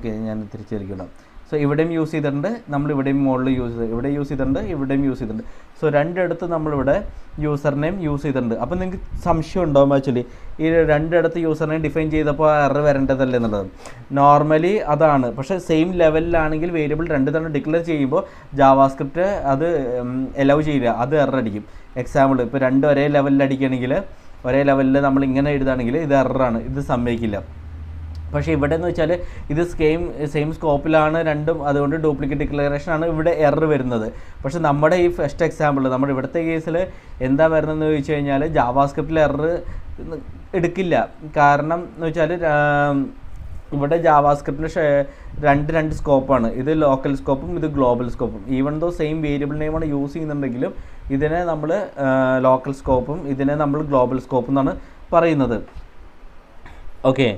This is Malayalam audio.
ഓക്കെ, ഞാൻ തിരിച്ചിരിക്കണം. സോ ഇവിടെയും യൂസ് ചെയ്തിട്ടുണ്ട്, നമ്മൾ ഇവിടെയും മുകളിൽ ഇവിടെ യൂസ് ചെയ്തിട്ടുണ്ട്, ഇവിടെയും യൂസ് ചെയ്തിട്ടുണ്ട്. സോ രണ്ടിടത്ത് നമ്മളിവിടെ യൂസർ നെയിം യൂസ് ചെയ്തിട്ടുണ്ട്. അപ്പോൾ നിങ്ങൾക്ക് സംശയം ഉണ്ടാകും ആക്ച്വലി ഈ രണ്ടിടത്ത് യൂസർ നെയിം ഡിഫൈൻ ചെയ്തപ്പോൾ എറർ വരേണ്ടതല്ലേ എന്നുള്ളത്. നോർമലി അതാണ്, പക്ഷേ സെയിം ലെവലിലാണെങ്കിൽ വേരിയബിൾ രണ്ട് തവണ ഡിക്ലെയർ ചെയ്യുമ്പോൾ ജാവാസ്ക്രിപ്റ്റ് അത് എലൗ ചെയ്യില്ല, അത് എറർ അടിക്കും. എക്സാമ്പിൾ ഇപ്പോൾ രണ്ട് ഒരേ ലെവലിൽ അടിക്കുകയാണെങ്കിൽ, ഒരേ ലെവലിൽ നമ്മൾ ഇങ്ങനെ എഴുതുകയാണെങ്കിൽ ഇത് എററാണ്, ഇത് സമ്മതിക്കില്ല. പക്ഷേ ഇവിടെ എന്ന് വെച്ചാൽ ഇത് സെയിം സ്കോപ്പിലാണ് രണ്ടും, അതുകൊണ്ട് ഡ്യൂപ്ലിക്കേറ്റ് ഡിക്ലറേഷനാണ് ഇവിടെ എറർ വരുന്നത്. പക്ഷേ നമ്മുടെ ഈ ഫസ്റ്റ് എക്സാമ്പിൾ, നമ്മുടെ ഇവിടുത്തെ കേസിൽ എന്താ വരുന്നതെന്ന് ചോദിച്ചു കഴിഞ്ഞാൽ ജാവാസ്ക്രിപ്റ്റിൽ എറർ എടുക്കില്ല. കാരണം എന്ന് വെച്ചാൽ ഇവിടെ ജാവാസ്ക്രിപ്റ്റിന് രണ്ട് സ്കോപ്പാണ്, ഇത് ലോക്കൽ സ്കോപ്പും ഇത് ഗ്ലോബൽ സ്കോപ്പും. ഈവൻ ദോ സെയിം വേരിയബിൾ നെയിമാണ് യൂസ് ചെയ്യുന്നുണ്ടെങ്കിലും ഇതിനെ നമ്മൾ ലോക്കൽ സ്കോപ്പും ഇതിനെ നമ്മൾ ഗ്ലോബൽ സ്കോപ്പും എന്നാണ് പറയുന്നത്. ഓക്കെ.